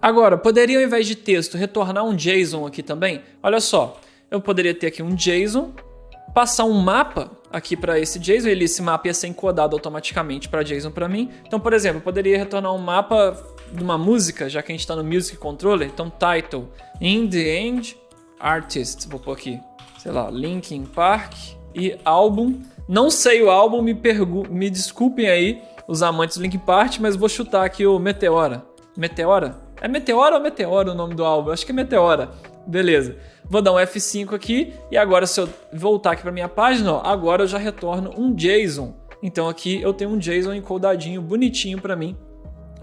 Agora, poderia ao invés de texto retornar um JSON aqui também? Olha só, eu poderia ter aqui um JSON, passar um mapa aqui para esse JSON, esse mapa ia ser encodado automaticamente para JSON para mim. Então, por exemplo, eu poderia retornar um mapa de uma música, já que a gente está no Music Controller. Então, title, in the end, artist, vou pôr aqui, sei lá, Linkin Park e álbum. Não sei o álbum, me desculpem aí os amantes do Linkin Park, mas vou chutar aqui o Meteora. Meteora? É Meteora ou Meteora o nome do álbum? Acho que é Meteora. Beleza. Vou dar um F5 aqui e agora se eu voltar aqui para minha página, ó, agora eu já retorno um JSON. Então aqui eu tenho um JSON encodadinho, bonitinho para mim,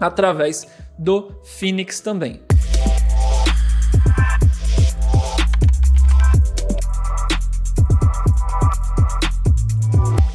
através do Phoenix também.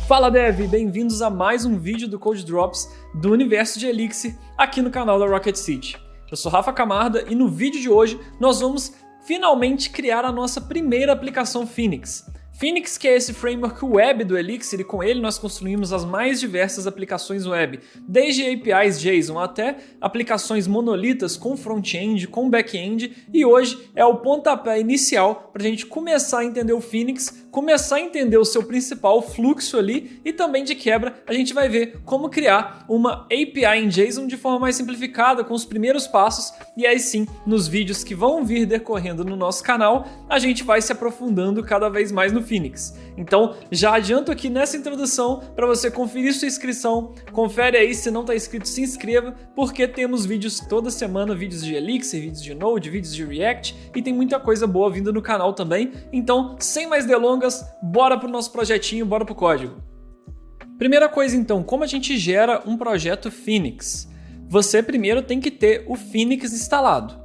Fala Dev, bem-vindos a mais um vídeo do Code Drops do universo de Elixir aqui no canal da Rocket City. Eu sou Rafa Camarda e no vídeo de hoje nós vamos finalmente criar a nossa primeira aplicação Phoenix. Phoenix, que é esse framework web do Elixir, e com ele nós construímos as mais diversas aplicações web, desde APIs JSON até aplicações monolitas com front-end, com back-end, e hoje é o pontapé inicial para a gente começar a entender o Phoenix, começar a entender o seu principal fluxo ali, e também de quebra a gente vai ver como criar uma API em JSON de forma mais simplificada, com os primeiros passos, e aí sim, nos vídeos que vão vir decorrendo no nosso canal, a gente vai se aprofundando cada vez mais no Phoenix. Então, já adianto aqui nessa introdução para você conferir sua inscrição, confere aí, se não está inscrito, se inscreva, porque temos vídeos toda semana, vídeos de Elixir, vídeos de Node, vídeos de React, e tem muita coisa boa vindo no canal também. Então, sem mais delongas, bora pro nosso projetinho, bora pro código. Primeira coisa então, como a gente gera um projeto Phoenix? Você primeiro tem que ter o Phoenix instalado.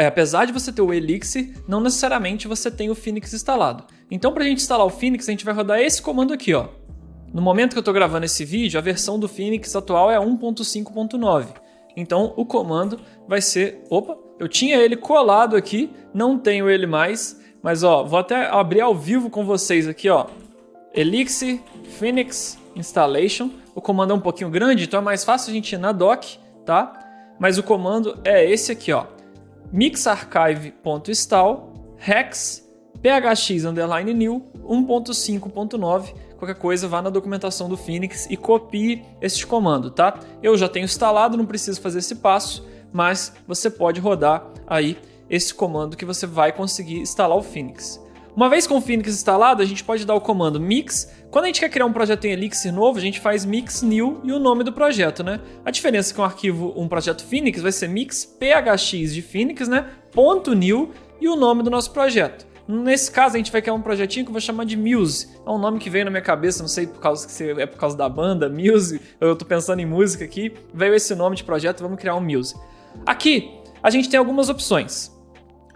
Apesar de você ter o Elixir, não necessariamente você tem o Phoenix instalado. Então, para a gente instalar o Phoenix, a gente vai rodar esse comando aqui, ó. No momento que eu estou gravando esse vídeo, a versão do Phoenix atual é 1.5.9. Então, o comando vai ser... Opa, eu tinha ele colado aqui, não tenho ele mais, mas ó, vou até abrir ao vivo com vocês aqui, ó. Elixir Phoenix Installation. O comando é um pouquinho grande, então é mais fácil a gente ir na doc, tá? Mas o comando é esse aqui, ó. mixarchive.install hex phx_new 1.5.9. Qualquer coisa, vá na documentação do Phoenix e copie este comando, tá? Eu já tenho instalado, não preciso fazer esse passo, mas você pode rodar aí esse comando que você vai conseguir instalar o Phoenix. Uma vez com o Phoenix instalado, a gente pode dar o comando mix. Quando a gente quer criar um projeto em Elixir novo, a gente faz mix new e o nome do projeto, né? A diferença é que um projeto Phoenix vai ser mix phx de Phoenix, né? .new e o nome do nosso projeto. Nesse caso, a gente vai criar um projetinho que eu vou chamar de Muse. É um nome que veio na minha cabeça, não sei por causa da banda, Muse, eu tô pensando em música aqui. Veio esse nome de projeto, vamos criar um Muse. Aqui, a gente tem algumas opções.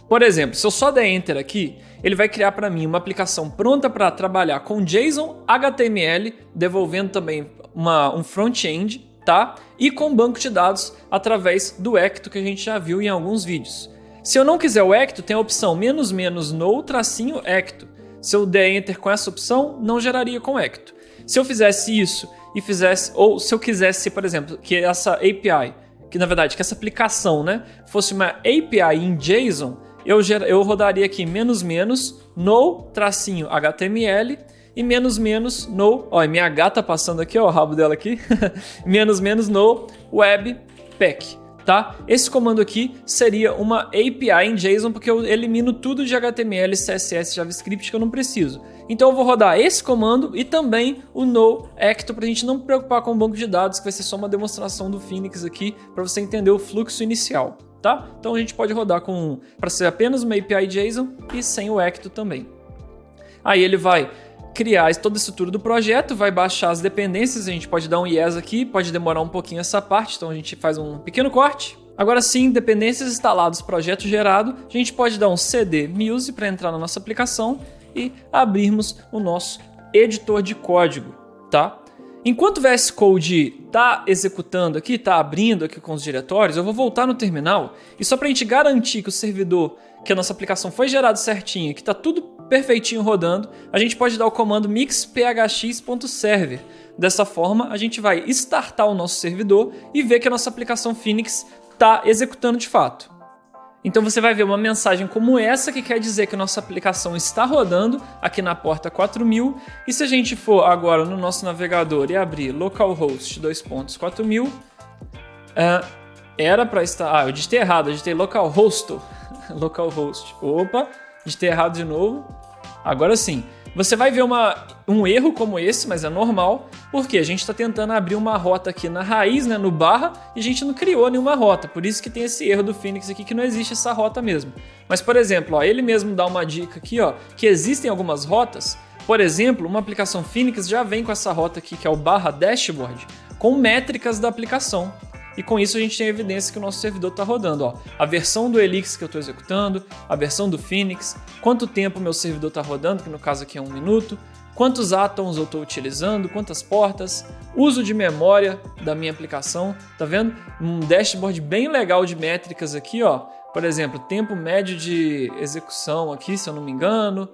Por exemplo, se eu só der Enter aqui, ele vai criar para mim uma aplicação pronta para trabalhar com JSON, HTML, devolvendo também um front-end, tá? E com banco de dados através do Ecto, que a gente já viu em alguns vídeos. Se eu não quiser o Ecto, tem a opção "-no-ecto". Se eu der Enter com essa opção, não geraria com Ecto. Se eu fizesse isso e ou se eu quisesse, por exemplo, que essa API, que na verdade, que essa aplicação, né, fosse uma API em JSON, eu rodaria aqui "-no-html" e "-no", ó, minha gata passando aqui, ó, o rabo dela aqui, "-no webpack", tá? Esse comando aqui seria uma API em JSON, porque eu elimino tudo de HTML, CSS, JavaScript que eu não preciso. Então eu vou rodar esse comando e também o "no-ecto" para a gente não preocupar com o banco de dados, que vai ser só uma demonstração do Phoenix aqui, para você entender o fluxo inicial. Tá? Então a gente pode rodar para ser apenas uma API JSON e sem o Ecto também. Aí ele vai criar toda a estrutura do projeto, vai baixar as dependências, a gente pode dar um yes aqui, pode demorar um pouquinho essa parte, então a gente faz um pequeno corte. Agora sim, dependências instaladas, projeto gerado, a gente pode dar um cd muse para entrar na nossa aplicação e abrirmos o nosso editor de código, tá? Enquanto o VS Code está executando aqui, está abrindo aqui com os diretórios, eu vou voltar no terminal e só para a gente garantir que o servidor, que a nossa aplicação foi gerado certinho, que está tudo perfeitinho rodando, a gente pode dar o comando mixphx.server. Dessa forma, a gente vai startar o nosso servidor e ver que a nossa aplicação Phoenix está executando de fato. Então você vai ver uma mensagem como essa, que quer dizer que nossa aplicação está rodando aqui na porta 4000. E se a gente for agora no nosso navegador e abrir localhost 2.4000, era para estar... eu digitei errado, eu digitei localhost. Localhost. Opa, digitei errado de novo. Agora sim. Você vai ver um erro como esse, mas é normal, porque a gente está tentando abrir uma rota aqui na raiz, né, no barra, e a gente não criou nenhuma rota. Por isso que tem esse erro do Phoenix aqui, que não existe essa rota mesmo. Mas, por exemplo, ó, ele mesmo dá uma dica aqui, ó, que existem algumas rotas. Por exemplo, uma aplicação Phoenix já vem com essa rota aqui, que é o barra dashboard, com métricas da aplicação. E com isso a gente tem evidência que o nosso servidor está rodando. Ó, a versão do Elixir que eu estou executando, a versão do Phoenix, quanto tempo meu servidor está rodando, que no caso aqui é 1 minuto, quantos átomos eu estou utilizando, quantas portas, uso de memória da minha aplicação. Tá vendo? Um dashboard bem legal de métricas aqui, ó. Por exemplo, tempo médio de execução aqui, se eu não me engano.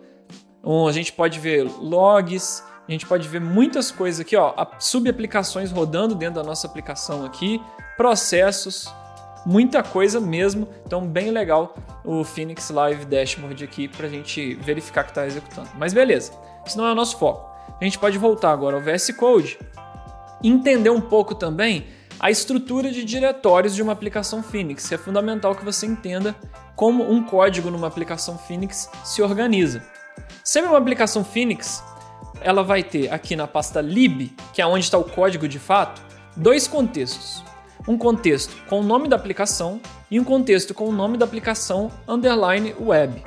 A gente pode ver logs, a gente pode ver muitas coisas aqui, ó, subaplicações rodando dentro da nossa aplicação aqui, processos, muita coisa mesmo. Então, bem legal o Phoenix Live Dashboard aqui para a gente verificar que está executando. Mas beleza, isso não é o nosso foco. A gente pode voltar agora ao VS Code e entender um pouco também a estrutura de diretórios de uma aplicação Phoenix. É fundamental que você entenda como um código numa aplicação Phoenix se organiza. Sempre uma aplicação Phoenix, ela vai ter aqui na pasta lib, que é onde está o código de fato, dois contextos. Um contexto com o nome da aplicação e um contexto com o nome da aplicação _web.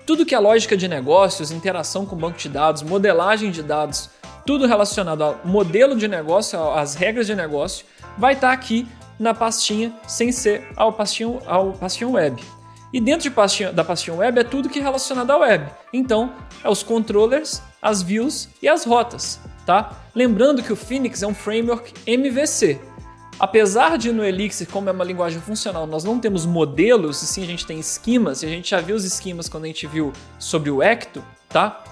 Tudo que é lógica de negócios, interação com banco de dados, modelagem de dados, tudo relacionado ao modelo de negócio, às regras de negócio, vai estar aqui na pastinha sem ser ao pastinho web. E dentro da pastinha web é tudo que é relacionado à web. Então, é os controllers, as views e as rotas, tá? Lembrando que o Phoenix é um framework MVC. Apesar de no Elixir, como é uma linguagem funcional, nós não temos modelos, e sim a gente tem esquemas, e a gente já viu os esquemas quando a gente viu sobre o Ecto, tá?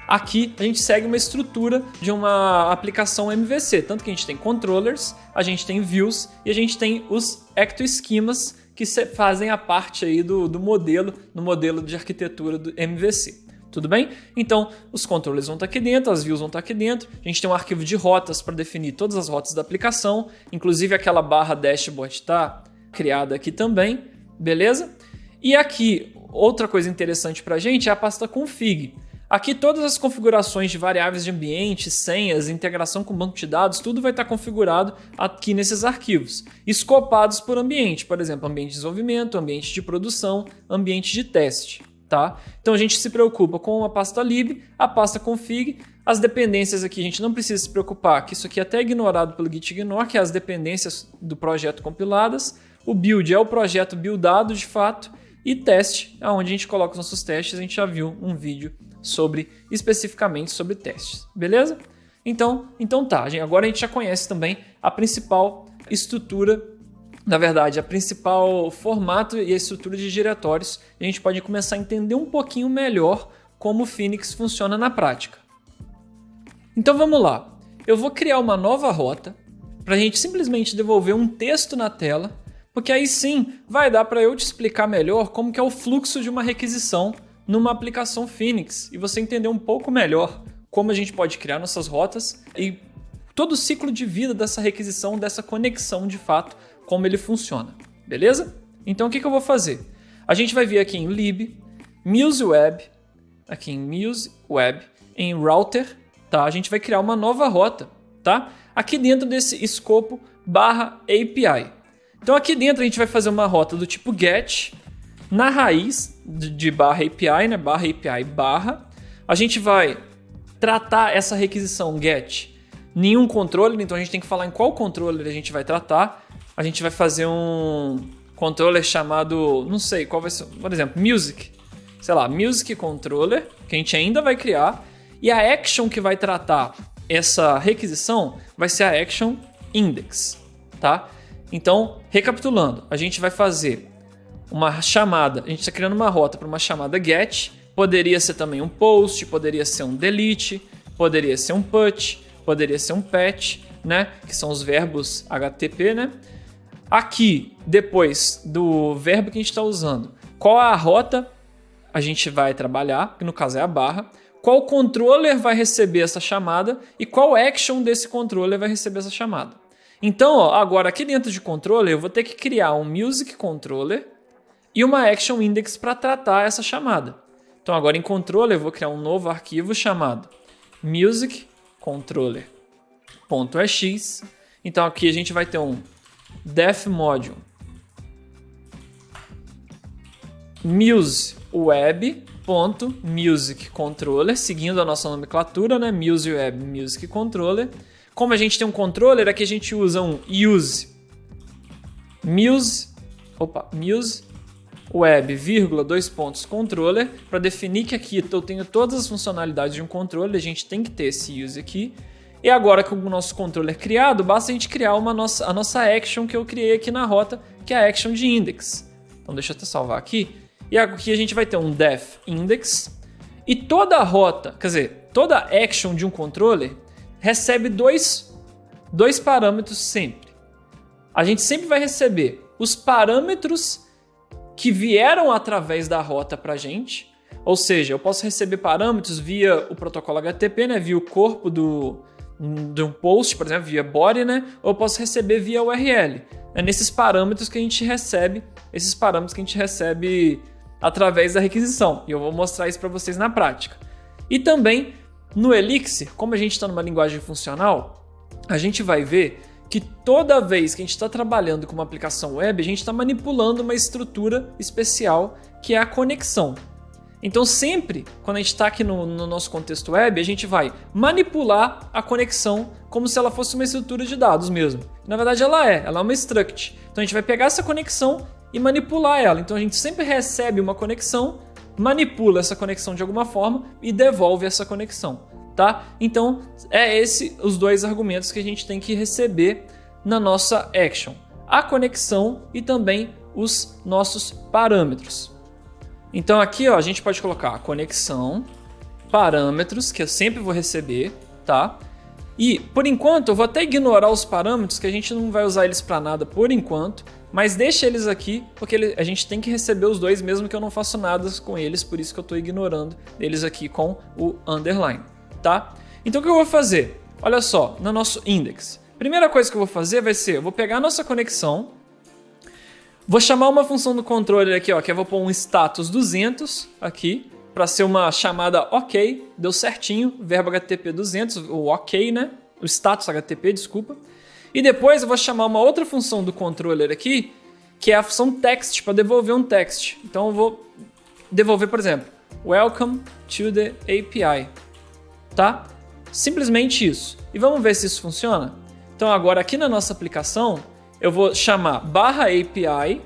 Aqui a gente segue uma estrutura de uma aplicação MVC, tanto que a gente tem controllers, a gente tem views e a gente tem os Ecto esquemas que fazem a parte aí do modelo, no modelo de arquitetura do MVC. Tudo bem? Então, os controllers vão estar aqui dentro, as views vão estar aqui dentro, a gente tem um arquivo de rotas para definir todas as rotas da aplicação, inclusive aquela barra dashboard está criada aqui também, beleza? E aqui, outra coisa interessante para a gente é a pasta config. Aqui todas as configurações de variáveis de ambiente, senhas, integração com banco de dados, tudo vai estar configurado aqui nesses arquivos, escopados por ambiente, por exemplo, ambiente de desenvolvimento, ambiente de produção, ambiente de teste. Tá? Então a gente se preocupa com a pasta lib, a pasta config, as dependências aqui a gente não precisa se preocupar, que isso aqui é até ignorado pelo gitignore, que é as dependências do projeto compiladas, o build é o projeto buildado de fato, e teste, onde a gente coloca os nossos testes, a gente já viu um vídeo especificamente sobre testes, beleza? Então tá, agora a gente já conhece também a principal estrutura, na verdade, a principal formato e a estrutura de diretórios, e a gente pode começar a entender um pouquinho melhor como o Phoenix funciona na prática. Então vamos lá, eu vou criar uma nova rota para a gente simplesmente devolver um texto na tela, porque aí sim vai dar para eu te explicar melhor como que é o fluxo de uma requisição numa aplicação Phoenix e você entender um pouco melhor como a gente pode criar nossas rotas e todo o ciclo de vida dessa requisição, dessa conexão de fato, como ele funciona, beleza? Então o que eu vou fazer? A gente vai vir aqui em lib, museweb, aqui em museweb, em router, tá? A gente vai criar uma nova rota, tá? Aqui dentro desse escopo /API. Então aqui dentro a gente vai fazer uma rota do tipo get, na raiz de /API, né? /API barra. A gente vai tratar essa requisição get em um controller, então a gente tem que falar em qual controller a gente vai tratar. A gente vai fazer um controller chamado, não sei qual vai ser, por exemplo, music. Sei lá, music controller, que a gente ainda vai criar. E a action que vai tratar essa requisição vai ser a action index, tá? Então, recapitulando, a gente vai fazer uma chamada, a gente está criando uma rota para uma chamada get, poderia ser também um post, poderia ser um delete, poderia ser um put, poderia ser um patch, né? Que são os verbos HTTP, né? Aqui, depois do verbo que a gente está usando, qual a rota a gente vai trabalhar, que no caso é a barra, qual controller vai receber essa chamada e qual action desse controller vai receber essa chamada. Então, ó, agora aqui dentro de controller eu vou ter que criar um music controller e uma action index para tratar essa chamada. Então agora em controller eu vou criar um novo arquivo chamado music controller.ex. Então aqui a gente vai ter um def module museweb.musicController, seguindo a nossa nomenclatura, né? museweb music controller. Como a gente tem um controller, aqui a gente usa um museweb, para definir que aqui eu tenho todas as funcionalidades de um controller, a gente tem que ter esse use aqui. E agora com o nosso controller criado, basta a gente criar a nossa action que eu criei aqui na rota, que é a action de index. Então deixa eu até salvar aqui. E aqui a gente vai ter um def index e toda a rota, quer dizer, toda action de um controller recebe dois parâmetros sempre. A gente sempre vai receber os parâmetros que vieram através da rota para a gente, ou seja, eu posso receber parâmetros via o protocolo HTTP, né, via o corpo de um post, por exemplo, via body, né, ou eu posso receber via URL. É nesses parâmetros que a gente recebe, através da requisição. E eu vou mostrar isso para vocês na prática. E também no Elixir, como a gente está numa linguagem funcional, a gente vai ver que toda vez que a gente está trabalhando com uma aplicação web, a gente está manipulando uma estrutura especial que é a conexão. Então sempre, quando a gente está aqui no nosso contexto web, a gente vai manipular a conexão como se ela fosse uma estrutura de dados mesmo. Na verdade ela é uma struct. Então a gente vai pegar essa conexão e manipular ela. Então a gente sempre recebe uma conexão, manipula essa conexão de alguma forma e devolve essa conexão, tá? Então os dois argumentos que a gente tem que receber na nossa action: a conexão e também os nossos parâmetros. Então aqui, ó, a gente pode colocar a conexão, parâmetros, que eu sempre vou receber, tá? E por enquanto eu vou até ignorar os parâmetros, que a gente não vai usar eles para nada por enquanto. Mas deixa eles aqui, porque a gente tem que receber os dois, mesmo que eu não faça nada com eles, por isso que eu estou ignorando eles aqui com o underline, tá? Então o que eu vou fazer? Olha só, no nosso index. Primeira coisa que eu vou fazer vai ser, eu vou pegar a nossa conexão, vou chamar uma função do controller aqui, ó, que eu vou pôr um status 200 aqui, para ser uma chamada ok, deu certinho, verbo HTTP 200, o ok, né? O status HTTP, desculpa. E depois eu vou chamar uma outra função do controller aqui, que é a função text, para devolver um text. Então eu vou devolver, por exemplo, welcome to the API, tá? Simplesmente isso. E vamos ver se isso funciona? Então agora aqui na nossa aplicação, eu vou chamar /API,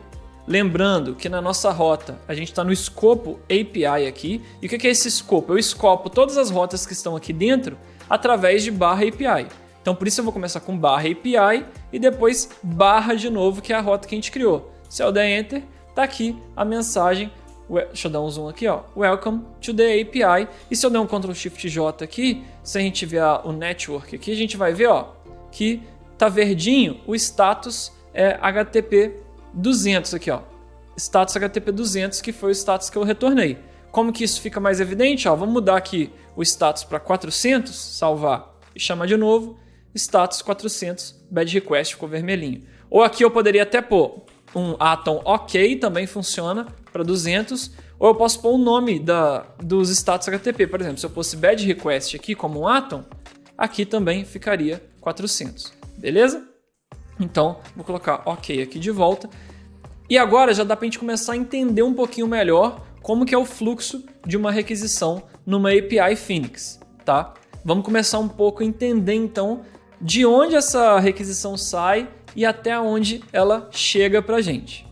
lembrando que na nossa rota a gente está no escopo API aqui. E o que é esse escopo? Eu escopo todas as rotas que estão aqui dentro através de /API. Então por isso eu vou começar com /API e depois barra de novo, que é a rota que a gente criou. Se eu der Enter, tá aqui a mensagem. Deixa eu dar um zoom aqui, ó. Welcome to the API. E se eu der um Ctrl Shift J aqui, se a gente ver o network aqui, a gente vai ver, ó, que tá verdinho o status HTTP 200 aqui, ó. Status HTTP 200, que foi o status que eu retornei. Como que isso fica mais evidente? Ó, vamos mudar aqui o status para 400, salvar e chamar de novo. Status 400, bad request, ficou vermelhinho. Ou aqui eu poderia até pôr um atom ok, também funciona para 200. Ou eu posso pôr o nome dos status HTTP. Por exemplo, se eu fosse bad request aqui como um atom, aqui também ficaria 400. Beleza? Então, vou colocar ok aqui de volta. E agora já dá para a gente começar a entender um pouquinho melhor como que é o fluxo de uma requisição numa API Phoenix, tá? Vamos começar um pouco a entender então de onde essa requisição sai e até onde ela chega para a gente.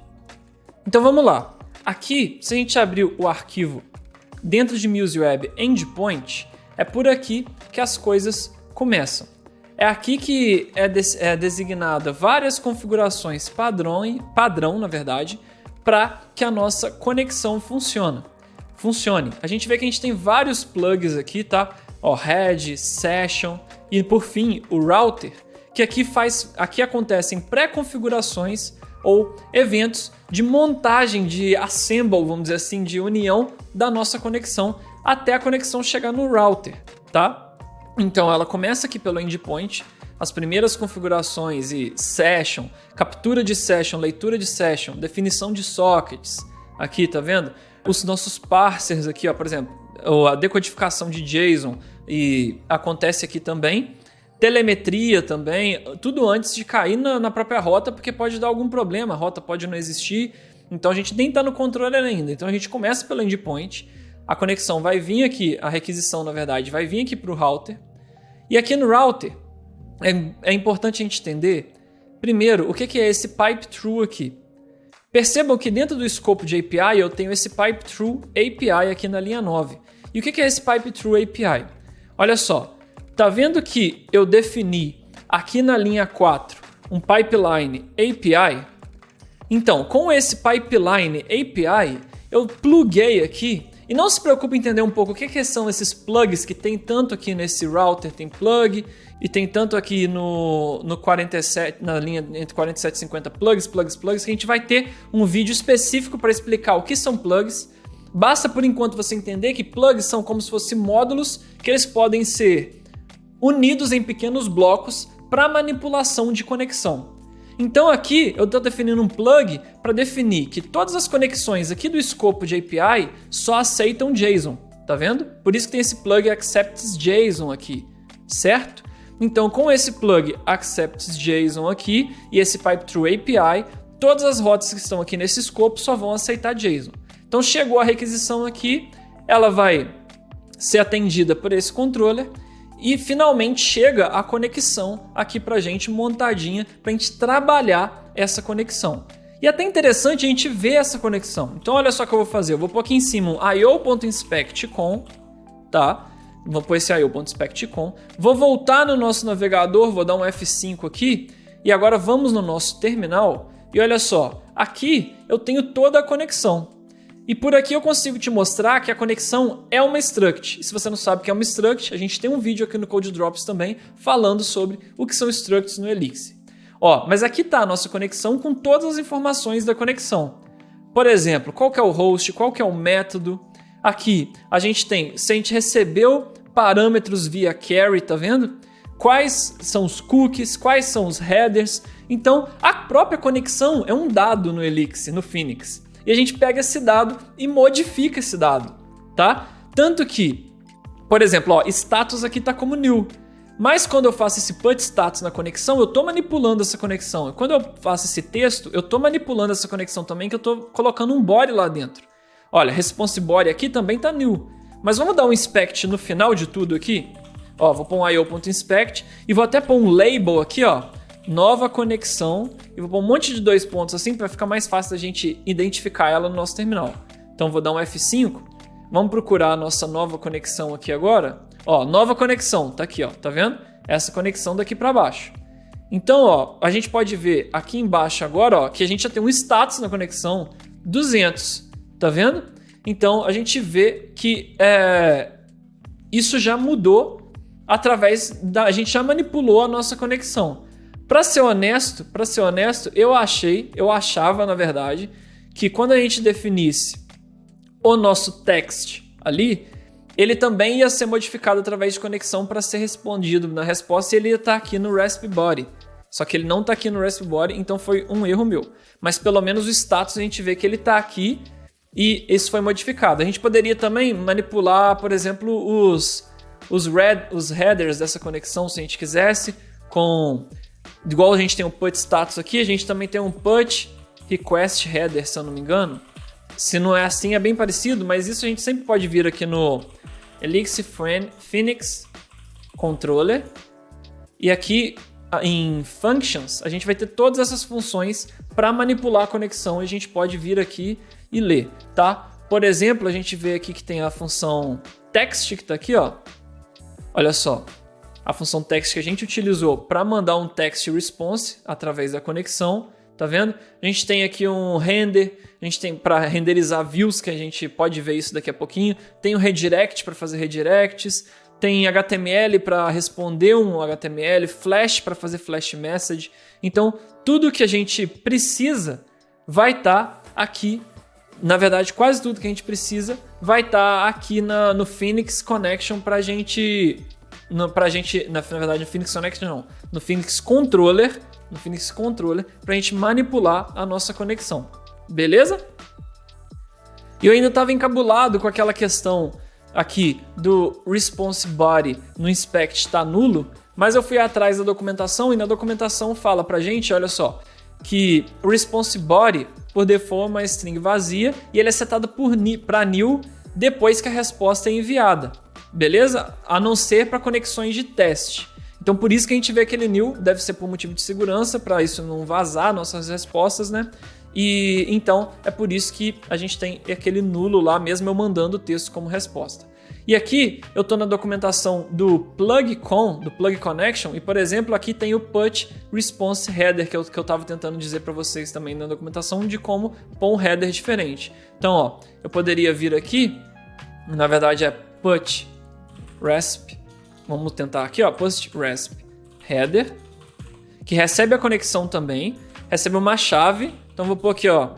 Então vamos lá. Aqui, se a gente abrir o arquivo dentro de MuseWeb Endpoint, é por aqui que as coisas começam. É aqui que é designada várias configurações padrão, na verdade, para que a nossa conexão funcione. A gente vê que a gente tem vários plugs aqui, tá? Ó, head, session e por fim o router, que aqui acontecem pré-configurações ou eventos de montagem, de assemble, vamos dizer assim, de união da nossa conexão até a conexão chegar no router, tá? Então ela começa aqui pelo endpoint, as primeiras configurações e session, captura de session, leitura de session, definição de sockets, aqui tá vendo? Os nossos parsers aqui, ó, por exemplo, a decodificação de JSON e acontece aqui também. Telemetria também, tudo antes de cair na própria rota, porque pode dar algum problema, a rota pode não existir, então a gente nem está no controle ainda. Então a gente começa pelo endpoint, a conexão vai vir aqui, a requisição na verdade vai vir aqui para o router, e aqui no router é importante a gente entender, primeiro, o que é esse pipe through aqui. Percebam que dentro do escopo de API eu tenho esse pipe through API aqui na linha 9. E o que é esse pipe through API? Olha só, tá vendo que eu defini aqui na linha 4 um pipeline API? Então, com esse pipeline API, eu pluguei aqui, e não se preocupe em entender um pouco o que são esses plugs que tem tanto aqui nesse router, tem plug, e tem tanto aqui no 47, na linha entre 47 e 50 plugs, que a gente vai ter um vídeo específico para explicar o que são plugs. Basta por enquanto você entender que plugs são como se fossem módulos que eles podem ser unidos em pequenos blocos para manipulação de conexão. Então aqui eu estou definindo um plug para definir que todas as conexões aqui do escopo de API só aceitam JSON, tá vendo? Por isso que tem esse plug accepts JSON aqui, certo? Então com esse plug accepts JSON aqui e esse pipe through API, todas as rotas que estão aqui nesse escopo só vão aceitar JSON. Então chegou a requisição aqui, ela vai ser atendida por esse controller e finalmente chega a conexão aqui pra gente montadinha pra gente trabalhar essa conexão. E é até interessante a gente ver essa conexão. Então olha só o que eu vou fazer, eu vou pôr aqui em cima um io.inspect.com, tá? Vou pôr esse io.inspect.com, vou voltar no nosso navegador, vou dar um F5 aqui e agora vamos no nosso terminal e olha só, aqui eu tenho toda a conexão. E por aqui eu consigo te mostrar que a conexão é uma struct. E se você não sabe o que é uma struct, a gente tem um vídeo aqui no Code Drops também falando sobre o que são structs no Elixir. Ó, mas aqui está a nossa conexão com todas as informações da conexão. Por exemplo, qual que é o host, qual que é o método. Aqui a gente tem, se a gente recebeu parâmetros via carry, tá vendo? Quais são os cookies, quais são os headers. Então a própria conexão é um dado no Elixir, no Phoenix. E a gente pega esse dado e modifica esse dado, tá? Tanto que, por exemplo, ó, status aqui está como new. Mas quando eu faço esse put status na conexão, eu estou manipulando essa conexão. E quando eu faço esse texto, eu estou manipulando essa conexão também, que eu estou colocando um body lá dentro. Olha, response body aqui também está new. Mas vamos dar um inspect no final de tudo aqui. Ó, vou pôr um io.inspect e vou até pôr um label aqui, ó. Nova conexão, e vou pôr um monte de 2 pontos assim para ficar mais fácil da gente identificar ela no nosso terminal. Então vou dar um F5, vamos procurar a nossa nova conexão aqui agora. Ó, nova conexão, tá aqui, ó, tá vendo? Essa conexão daqui para baixo. Então, ó, a gente pode ver aqui embaixo agora, ó, que a gente já tem um status na conexão 200, tá vendo? Então a gente vê que isso já mudou através da... A gente já manipulou a nossa conexão. Para ser honesto, eu achava, na verdade, que quando a gente definisse o nosso text ali, ele também ia ser modificado através de conexão para ser respondido na resposta e ele ia estar aqui no Raspberry Body. Só que ele não está aqui no Raspberry Body, então foi um erro meu. Mas pelo menos o status a gente vê que ele está aqui e isso foi modificado. A gente poderia também manipular, por exemplo, os headers dessa conexão, se a gente quisesse, com... Igual a gente tem um put status aqui, a gente também tem um put request header, se eu não me engano. Se não é assim, é bem parecido, mas isso a gente sempre pode vir aqui no Elixir Phoenix Controller. E aqui em Functions, a gente vai ter todas essas funções para manipular a conexão e a gente pode vir aqui e ler, tá? Por exemplo, a gente vê aqui que tem a função text que está aqui, ó. Olha só. A função text que a gente utilizou para mandar um text response através da conexão, tá vendo? A gente tem aqui um render, a gente tem para renderizar views, que a gente pode ver isso daqui a pouquinho. Tem o redirect para fazer redirects, tem HTML para responder um HTML, flash para fazer flash message. Então, tudo que a gente precisa vai estar aqui. Na verdade, quase tudo que a gente precisa vai estar aqui no Phoenix Connection pra gente... na verdade, no Phoenix Connection não. No Phoenix Controller pra gente manipular a nossa conexão. Beleza? E eu ainda estava encabulado com aquela questão aqui do Response Body no Inspect tá nulo, mas eu fui atrás da documentação e na documentação fala pra gente, olha só, que o Response Body, por default, é uma string vazia e ele é setado para new depois que a resposta é enviada, beleza? A não ser para conexões de teste. Então por isso que a gente vê aquele new, deve ser por motivo de segurança, para isso não vazar nossas respostas, né? E então é por isso que a gente tem aquele nulo lá, mesmo eu mandando o texto como resposta. E aqui eu estou na documentação do Plug Connection, e por exemplo aqui tem o Put Response Header, que eu estava tentando dizer para vocês também na documentação de como pôr um header diferente. Então ó, eu poderia vir aqui, na verdade é Put Resp, vamos tentar aqui ó, Put Resp Header, que recebe a conexão também, recebe uma chave, então vou pôr aqui ó,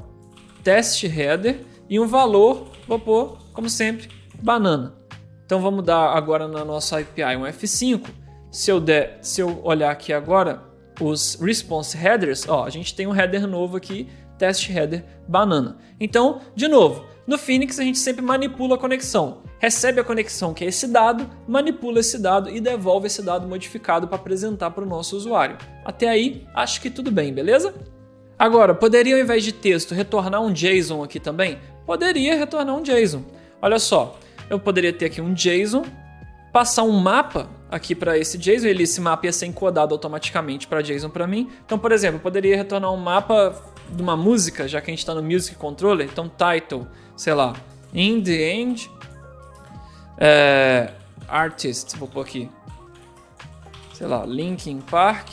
Test Header, e um valor, vou pôr como sempre, banana. Então vamos dar agora na nossa API um F5. Se eu olhar aqui agora os response headers, ó, a gente tem um header novo aqui, test header banana. Então, de novo, no Phoenix a gente sempre manipula a conexão. Recebe a conexão, que é esse dado, manipula esse dado e devolve esse dado modificado para apresentar para o nosso usuário. Até aí, acho que tudo bem, beleza? Agora, poderia ao invés de texto retornar um JSON aqui também? Poderia retornar um JSON. Olha só. Eu poderia ter aqui um JSON, passar um mapa aqui para esse JSON, esse mapa ia ser encodado automaticamente para JSON para mim. Então, por exemplo, eu poderia retornar um mapa de uma música, já que a gente está no Music Controller. Então, title, sei lá, in the end, artist, vou pôr aqui, sei lá, Linkin Park,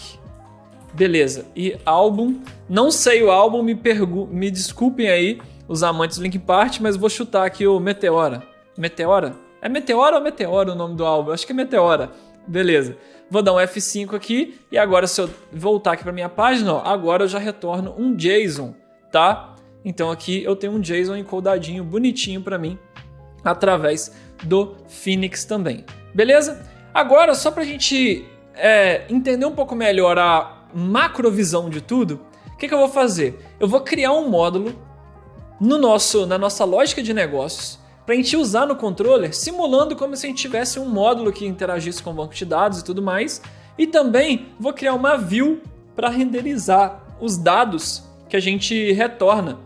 beleza. E álbum, não sei o álbum, me desculpem aí os amantes do Linkin Park, mas vou chutar aqui o Meteora. Meteora? É Meteora ou Meteora o nome do álbum? Acho que é Meteora. Beleza. Vou dar um F5 aqui e agora se eu voltar aqui para minha página, ó, agora eu já retorno um JSON, tá? Então aqui eu tenho um JSON encodadinho, bonitinho para mim, através do Phoenix também. Beleza? Agora, só para a gente entender um pouco melhor a macrovisão de tudo, o que eu vou fazer? Eu vou criar um módulo na nossa lógica de negócios, para a gente usar no controller, simulando como se a gente tivesse um módulo que interagisse com o banco de dados e tudo mais. E também vou criar uma view para renderizar os dados que a gente retorna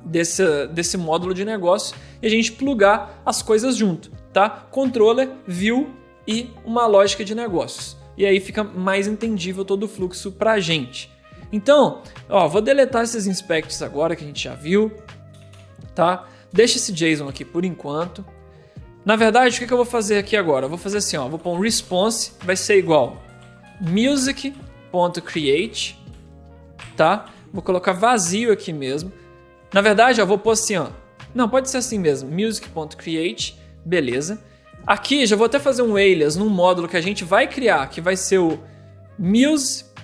desse módulo de negócio e a gente plugar as coisas junto, tá? Controller, view e uma lógica de negócios. E aí fica mais entendível todo o fluxo para a gente. Então, ó, vou deletar esses inspects agora que a gente já viu, tá? Deixa esse JSON aqui por enquanto. Na verdade, o que eu vou fazer aqui agora? Eu vou fazer assim, ó, vou pôr um response, vai ser igual music.create, tá? Vou colocar vazio aqui mesmo. Na verdade, eu vou pôr assim, ó. Não, pode ser assim mesmo, music.create, beleza. Aqui já vou até fazer um alias num módulo que a gente vai criar, que vai ser o muse.music.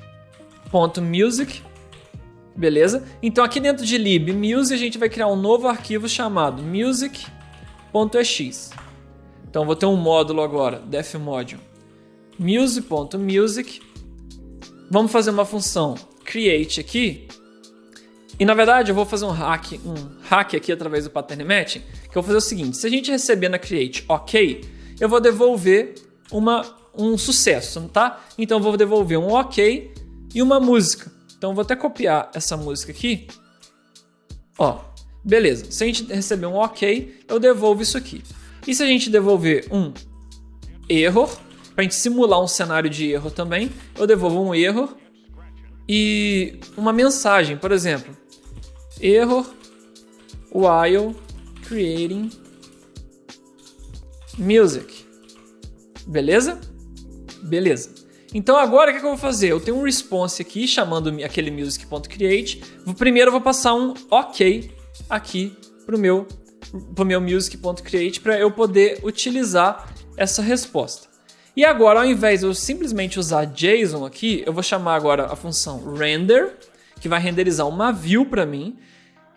Beleza? Então aqui dentro de libmuse a gente vai criar um novo arquivo chamado music.ex. Então vou ter um módulo agora, defmodule muse.music. Vamos fazer uma função create aqui. E na verdade eu vou fazer um hack aqui através do pattern matching, que eu vou fazer o seguinte: se a gente receber na create ok, eu vou devolver um sucesso, tá? Então eu vou devolver um ok e uma música. Então, vou até copiar essa música aqui. Ó, beleza. Se a gente receber um ok, eu devolvo isso aqui. E se a gente devolver um error, para a gente simular um cenário de erro também, eu devolvo um error e uma mensagem, por exemplo. Error while creating music. Beleza? Beleza. Então agora o que eu vou fazer? Eu tenho um response aqui chamando aquele music.create. Primeiro eu vou passar um ok aqui pro meu music.create para eu poder utilizar essa resposta. E agora, ao invés de eu simplesmente usar JSON aqui, eu vou chamar agora a função render, que vai renderizar uma view para mim.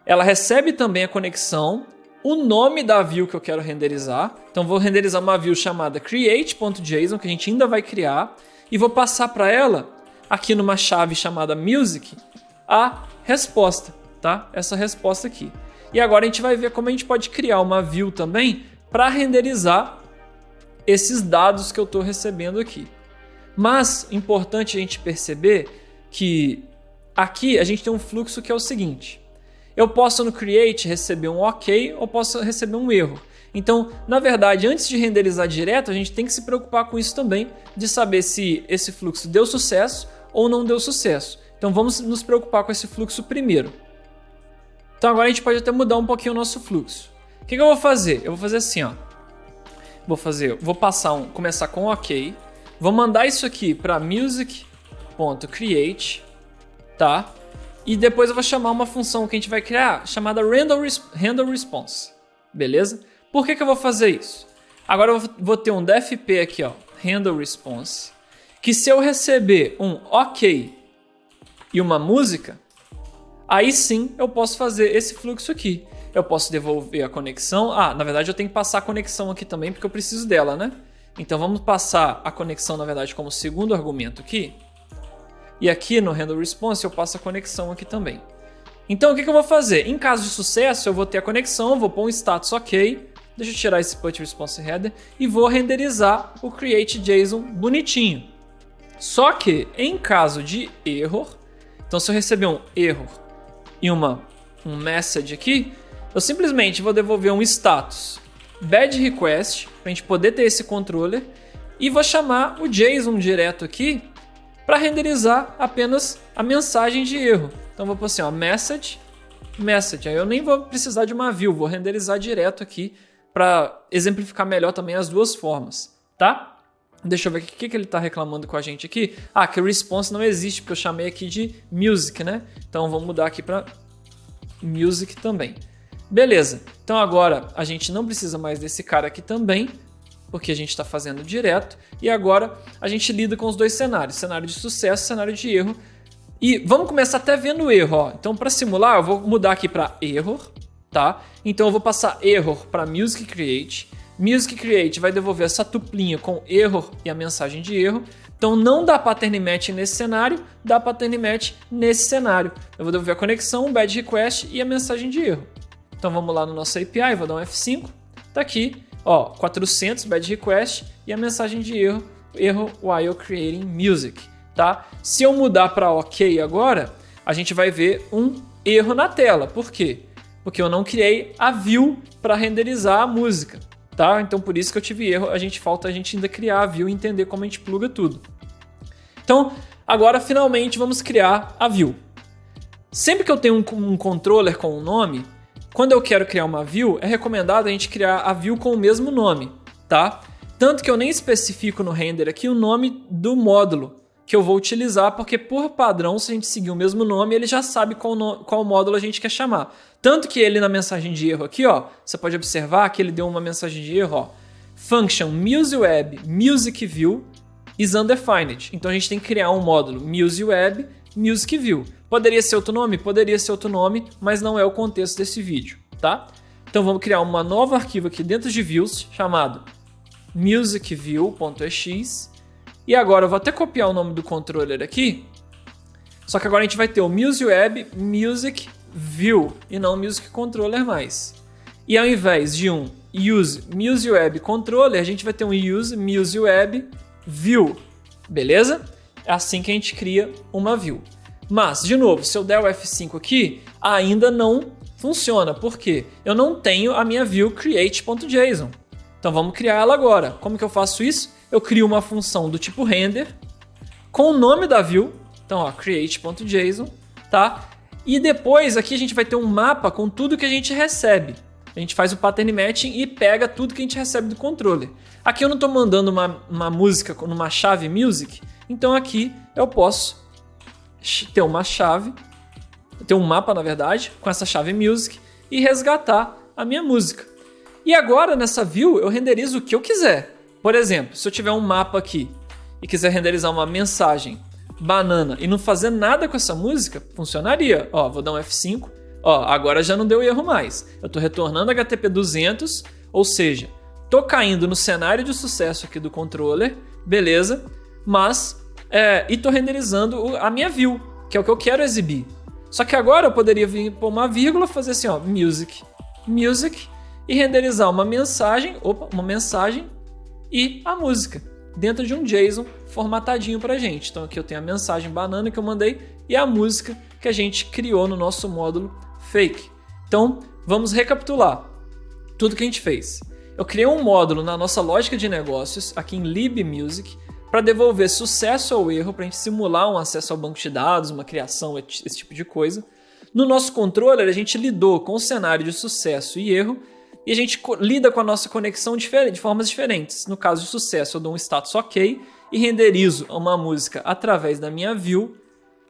Ela recebe também a conexão, o nome da view que eu quero renderizar. Então vou renderizar uma view chamada create.json, que a gente ainda vai criar, e vou passar para ela, aqui numa chave chamada music, a resposta, tá? Essa resposta aqui. E agora a gente vai ver como a gente pode criar uma view também para renderizar esses dados que eu estou recebendo aqui. Mas importante a gente perceber que aqui a gente tem um fluxo que é o seguinte: eu posso no create receber um OK ou posso receber um erro. Então, na verdade, antes de renderizar direto, a gente tem que se preocupar com isso também, de saber se esse fluxo deu sucesso ou não deu sucesso. Então vamos nos preocupar com esse fluxo primeiro. Então agora a gente pode até mudar um pouquinho o nosso fluxo. O que eu vou fazer? Eu vou fazer assim, ó. Vou começar com OK. Vou mandar isso aqui para music.create, tá? E depois eu vou chamar uma função que a gente vai criar chamada render response, beleza? Por que eu vou fazer isso? Agora eu vou ter um DFP aqui, ó, render response, que se eu receber um OK e uma música, aí sim eu posso fazer esse fluxo aqui. Eu posso devolver a conexão. Na verdade eu tenho que passar a conexão aqui também, porque eu preciso dela, né? Então vamos passar a conexão, na verdade, como segundo argumento aqui. E aqui no render response eu passo a conexão aqui também. Então o que eu vou fazer? Em caso de sucesso, eu vou ter a conexão, vou pôr um status OK. Deixa eu tirar esse put response header e vou renderizar o create.json bonitinho. Só que em caso de erro, então se eu receber um erro e um message aqui, eu simplesmente vou devolver um status bad request para a gente poder ter esse controller e vou chamar o JSON direto aqui para renderizar apenas a mensagem de erro. Então vou pôr assim, ó, message. Aí eu nem vou precisar de uma view, vou renderizar direto aqui para exemplificar melhor também as duas formas, tá? Deixa eu ver o que ele está reclamando com a gente aqui. Que o response não existe, porque eu chamei aqui de music, né? Então vou mudar aqui para music também. Beleza, então agora a gente não precisa mais desse cara aqui também, porque a gente está fazendo direto. E agora a gente lida com os dois cenários, cenário de sucesso e cenário de erro. E vamos começar até vendo o erro, ó. Então para simular eu vou mudar aqui para error, tá? Então eu vou passar error para music create. Music create vai devolver essa tuplinha com error e a mensagem de erro. Então não dá pattern match nesse cenário, dá pattern match nesse cenário. Eu vou devolver a conexão, o bad request e a mensagem de erro. Então vamos lá no nosso API, vou dar um F5, tá aqui, ó, 400 bad request e a mensagem de erro while creating music, tá? Se eu mudar para OK agora, a gente vai ver um erro na tela. Por quê? Porque eu não criei a view para renderizar a música, tá? Então por isso que eu tive erro, falta a gente ainda criar a view e entender como a gente pluga tudo. Então agora finalmente vamos criar a view. Sempre que eu tenho um controller com um nome, quando eu quero criar uma view, é recomendado a gente criar a view com o mesmo nome, tá? Tanto que eu nem especifico no render aqui o nome do módulo que eu vou utilizar, porque por padrão, se a gente seguir o mesmo nome, ele já sabe qual módulo a gente quer chamar. Tanto que ele na mensagem de erro aqui, ó, você pode observar que ele deu uma mensagem de erro, ó, function MuseWeb MusicView is undefined. Então a gente tem que criar um módulo MuseWeb MusicView. Poderia ser outro nome? Poderia ser outro nome, mas não é o contexto desse vídeo, tá? Então vamos criar um novo arquivo aqui dentro de views, chamado musicview.ex. E agora eu vou até copiar o nome do controller aqui, só que agora a gente vai ter o MuseWeb MusicView e não Music Controller mais. E ao invés de um use MuseWeb Controller, a gente vai ter um use MuseWeb View, beleza? É assim que a gente cria uma view. Mas, de novo, se eu der o F5 aqui, ainda não funciona. Por quê? Eu não tenho a minha view create.json. Então vamos criar ela agora. Como que eu faço isso? Eu crio uma função do tipo render com o nome da view. Então, ó, create.json, tá? E depois aqui a gente vai ter um mapa com tudo que a gente recebe. A gente faz o pattern matching e pega tudo que a gente recebe do controller. Aqui eu não estou mandando uma música numa chave music, então aqui eu posso ter uma chave, ter um mapa na verdade, com essa chave music e resgatar a minha música. E agora nessa view eu renderizo o que eu quiser. Por exemplo, se eu tiver um mapa aqui e quiser renderizar uma mensagem banana e não fazer nada com essa música, funcionaria. Ó, vou dar um F5. Ó, agora já não deu erro mais. Eu estou retornando HTTP 200, ou seja, estou caindo no cenário de sucesso aqui do controller, beleza, mas e estou renderizando a minha view, que é o que eu quero exibir. Só que agora eu poderia vir por uma vírgula, fazer assim, ó, music, e renderizar uma mensagem e a música dentro de um JSON formatadinho pra gente. Então aqui eu tenho a mensagem banana que eu mandei e a música que a gente criou no nosso módulo fake. Então vamos recapitular tudo que a gente fez. Eu criei um módulo na nossa lógica de negócios aqui em libmusic para devolver sucesso ou erro, para a gente simular um acesso ao banco de dados, uma criação, esse tipo de coisa. No nosso controller a gente lidou com o cenário de sucesso e erro e a gente lida com a nossa conexão de formas diferentes. No caso de sucesso, eu dou um status OK e renderizo uma música através da minha view.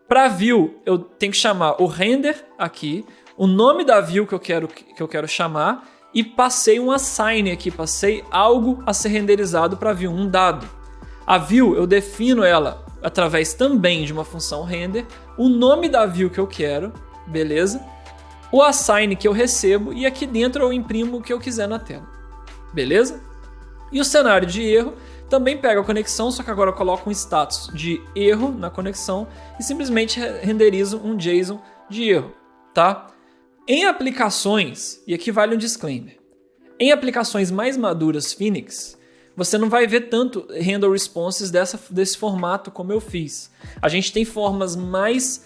Para view, eu tenho que chamar o render aqui, o nome da view que eu quero chamar e passei um assign aqui, passei algo a ser renderizado para view, um dado. A view, eu defino ela através também de uma função render, o nome da view que eu quero, beleza? O assign que eu recebo e aqui dentro eu imprimo o que eu quiser na tela, beleza? E o cenário de erro também pega a conexão, só que agora eu coloco um status de erro na conexão e simplesmente renderizo um JSON de erro, tá? Em aplicações, e aqui vale um disclaimer, em aplicações mais maduras Phoenix, você não vai ver tanto handle responses desse formato como eu fiz. A gente tem formas mais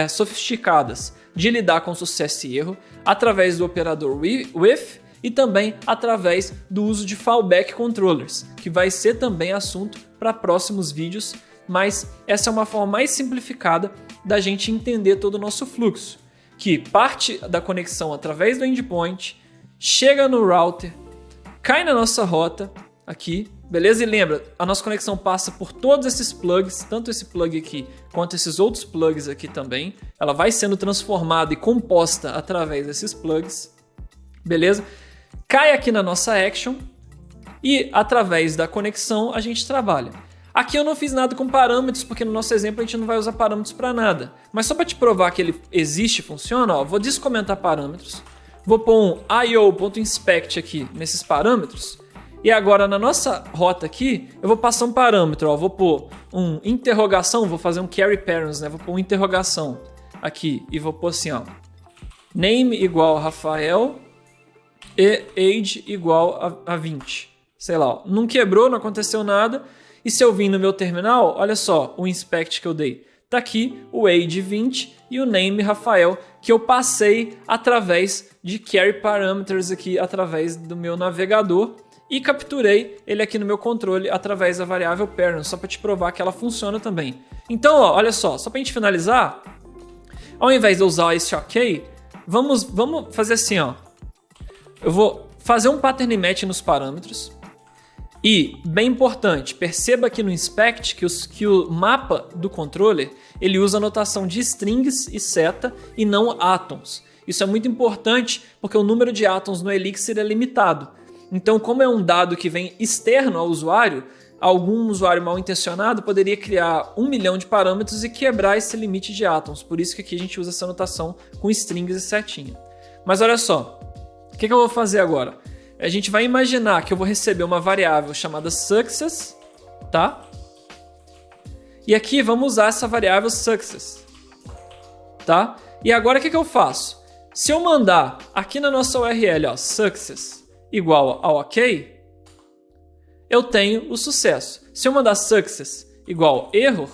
sofisticadas de lidar com sucesso e erro através do operador with e também através do uso de fallback controllers, que vai ser também assunto para próximos vídeos, mas essa é uma forma mais simplificada da gente entender todo o nosso fluxo, que parte da conexão através do endpoint, chega no router, cai na nossa rota aqui, beleza? E lembra, a nossa conexão passa por todos esses plugs, tanto esse plug aqui quanto esses outros plugs aqui também. Ela vai sendo transformada e composta através desses plugs, beleza? Cai aqui na nossa action e através da conexão a gente trabalha. Aqui eu não fiz nada com parâmetros, porque no nosso exemplo a gente não vai usar parâmetros para nada. Mas só para te provar que ele existe e funciona, ó, vou descomentar parâmetros, vou pôr um io.inspect aqui nesses parâmetros. E agora na nossa rota aqui, eu vou passar um parâmetro, ó, vou pôr um interrogação, vou fazer um carry parents, né? Vou pôr uma interrogação aqui e vou pôr assim, ó, name igual a Rafael e age igual a 20. Sei lá, ó, não quebrou, não aconteceu nada. E se eu vim no meu terminal, olha só, o inspect que eu dei. Tá aqui o age 20 e o name Rafael, que eu passei através de carry parameters aqui, através do meu navegador. E capturei ele aqui no meu controle através da variável parent, só para te provar que ela funciona também. Então, ó, olha só para a gente finalizar, ao invés de eu usar esse OK, vamos fazer assim, ó. Eu vou fazer um pattern match nos parâmetros. E, bem importante, perceba aqui no inspect que o mapa do controller ele usa a notação de strings e seta e não atoms. Isso é muito importante porque o número de atoms no Elixir é limitado. Então, como é um dado que vem externo ao usuário, algum usuário mal intencionado poderia criar 1 milhão de parâmetros e quebrar esse limite de atoms. Por isso que aqui a gente usa essa notação com strings e setinha. Mas olha só, o que eu vou fazer agora? A gente vai imaginar que eu vou receber uma variável chamada success, tá? E aqui vamos usar essa variável success, tá? E agora o que eu faço? Se eu mandar aqui na nossa URL, ó, success igual ao OK, eu tenho o sucesso. Se eu mandar success igual error,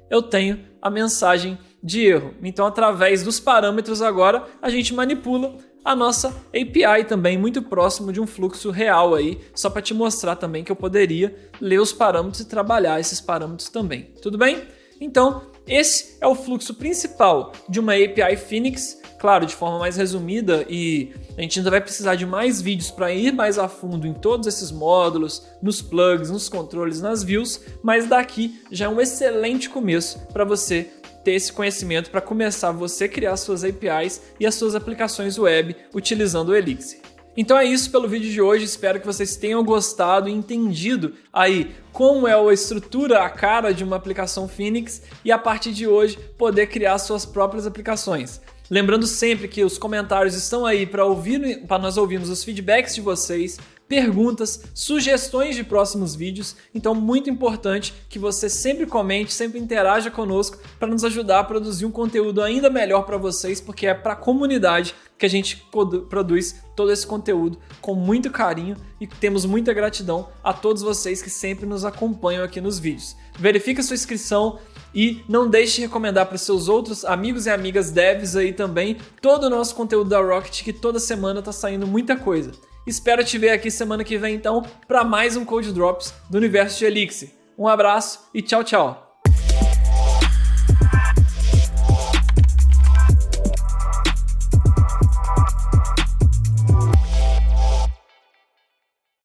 eu tenho a mensagem de erro. Então, através dos parâmetros agora, a gente manipula a nossa API também, muito próximo de um fluxo real aí, só para te mostrar também que eu poderia ler os parâmetros e trabalhar esses parâmetros também. Tudo bem? Então, esse é o fluxo principal de uma API Phoenix, claro, de forma mais resumida, e a gente ainda vai precisar de mais vídeos para ir mais a fundo em todos esses módulos, nos plugs, nos controles, nas views, mas daqui já é um excelente começo para você ter esse conhecimento para começar você a criar suas APIs e as suas aplicações web utilizando o Elixir. Então é isso pelo vídeo de hoje, espero que vocês tenham gostado e entendido aí como é a estrutura, a cara de uma aplicação Phoenix e a partir de hoje poder criar suas próprias aplicações. Lembrando sempre que os comentários estão aí para nós ouvirmos os feedbacks de vocês, perguntas, sugestões de próximos vídeos, então muito importante que você sempre comente, sempre interaja conosco para nos ajudar a produzir um conteúdo ainda melhor para vocês, porque é para a comunidade que a gente produz todo esse conteúdo com muito carinho e temos muita gratidão a todos vocês que sempre nos acompanham aqui nos vídeos. Verifique a sua inscrição e não deixe de recomendar para os seus outros amigos e amigas devs aí também todo o nosso conteúdo da Rocket, que toda semana está saindo muita coisa. Espero te ver aqui semana que vem então para mais um Code Drops do universo de Elixir. Um abraço e tchau, tchau!